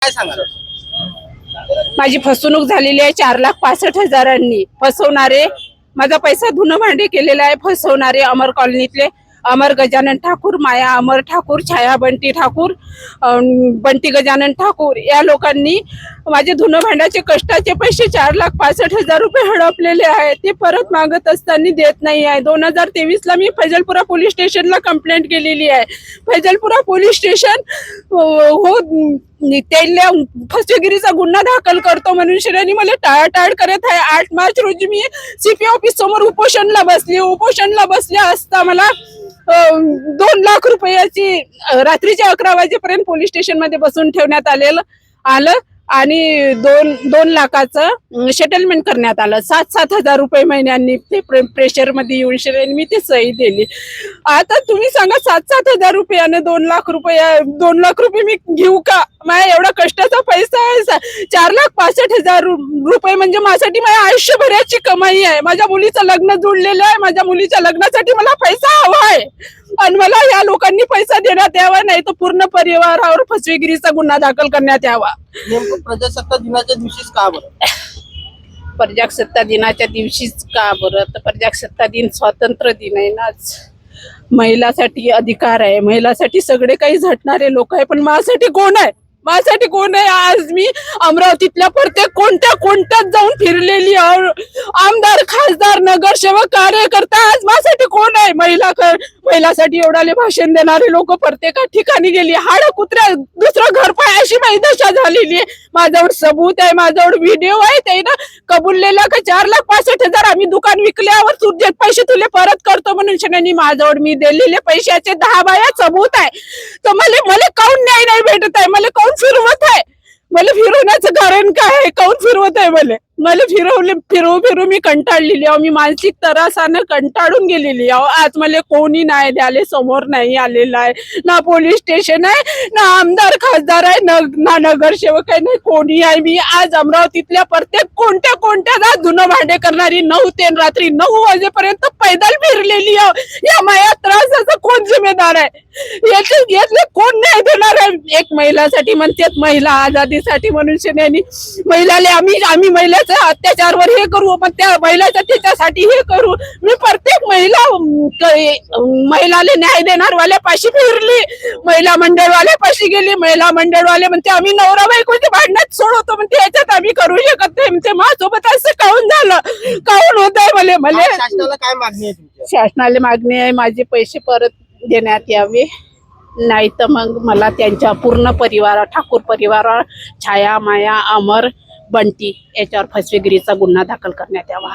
काय सांगाल? माझी फसवणूक झालेली आहे 4,65,000 फसवणारे माझा पैसा धुणं भांडे केलेला आहे. फसवणारे अमर कॉलनीतले अमर गजानन ठाकूर, माया अमर ठाकूर, छाया बंटी ठाकूर, बंटी गजानन ठाकूर या लोकांनी माझे धुणं भांड्याचे कष्टाचे पैसे 4,65,000 रुपये हडपलेले आहेत. ते परत मागत असताना देत नाही आहे. 2023 मी फैजलपुरा पोलीस स्टेशनला कंप्लेंट केलेली आहे. फैजलपुरा पोलीस स्टेशन हो त्यांना फसवेगिरीचा गुन्हा दाखल करतो म्हणून श्रेणी मला टाळाटाळ करत आहे. 8 मार्च रोजी मी सीपी ऑफिस समोर उपोषणला बसले असता मला 2 लाख रुपयाची रात्रीच्या 11 वाजेपर्यंत पोलीस स्टेशन मध्ये बसून ठेवण्यात आलं आणि 2 लाखाचं सेटलमेंट करण्यात आलं. 7,000 रुपये महिन्यांनी ते प्रेशर मध्ये येऊन श्रेणी मी ते सही दिली. आता तुम्ही सांगा 7,000 रुपयाने 2 लाख रुपये मी घेऊ का? माझ्या एवढा कष्टाचा पैसा आहे. 4,65,000 रुपये म्हणजे माझ्यासाठी माझ्या आयुष्यभराची कमाई आहे. माझ्या मुलीचं लग्न जुळलेलं आहे. माझ्या मुलीच्या लग्नासाठी मला पैसा हवा आहे आणि मला या लोकांनी पैसा देण्यात यावा, नाही तर पूर्ण परिवारावर फसवेगिरीचा गुन्हा दाखल करण्यात यावा. नेमकं प्रजासत्ताक दिनाच्या दिवशीच का बरं? प्रजासत्ताक दिनाच्या दिवशीच का बरं? तर प्रजासत्ताक दिन स्वातंत्र्य दिन आहे ना. आज महिलासाठी अधिकार आहे. महिलासाठी सगळे काही झटणारे लोक आहे, पण माझ्यासाठी कोण आहे? आज मी अमरावतीतल्या प्रत्येक कोणत्यात जाऊन फिरलेली आमदार, खासदार, नगरसेवक, कार्यकर्ता. आज माझ्यासाठी कोण आहे? महिलासाठी एवढाले भाषण देणारे लोक प्रत्येक ठिकाणी गेली. हाड कुत्र्या दुसरं घर पाय अशी माझी दशा झालेली आहे. माझ्यावर सबूत आहे, माझ्यावर व्हिडिओ आहे. त्यानं कबुललेला का 4,65,000 आम्ही दुकान विकल्यावर तू देत पैसे तुले परत करतो म्हणून शनानी माझ्यावर मी दिलेले पैशाचे 10 बाया सबूत आहे. तर मला काऊन न्याय नाही भेटत आहे? मला काऊन फिरवत आहे? मला फिरवण्याचं कारण काय आहे? काऊन फिरवत आहे? मला फिरवू मी कंटाळलेली आहे. मी मानसिक त्रासानं कंटाळून गेलेली आहे. आज मला कोणी नाही द्याले, समोर नाही आलेला आहे. ना पोलीस स्टेशन आहे, ना आमदार खासदार आहे, ना नगरसेवक आहे, नाही कोणी आहे. मी आज अमरावतीतल्या प्रत्येक कोणत्या धुणं भांडे करणारी 9 ते रात्री 9 वाजेपर्यंत पैदल फिरलेली आहे. या माझ्या त्रासाचा कोण जिम्मेदार आहे? यातले कोण नाही देणार आहे? एक महिलासाठी म्हणतात, महिला आझादीसाठी म्हणून महिलाले आम्ही महिलाच्या अत्याचारवर हे करू, पण त्या महिलाच्या त्याच्यासाठी हे करू. मी प्रत्येक महिलाले न्याय देणार वाल्यापाशी फिरली, महिला मंडळवाल्यापाशी गेली. महिला मंडळवाले म्हणते आम्ही नवरा बायकोच्या भांडणात सोडवतो, म्हणते याच्यात आम्ही करू शकत नाही. म्हणते माझ्यासोबत असं काऊन झालं? काऊन होत आहे? मला शासनाला काय मागणी आहे तुमची? शासनाला मागणी आहे माझे पैसे परत देण्यात यावे, नाही तर मग मला त्यांच्या पूर्ण परिवार, ठाकूर परिवार, छाया, माया, अमर, बंटी याच्यावर फसवेगिरीचा गुन्हा दाखल करण्यात यावा.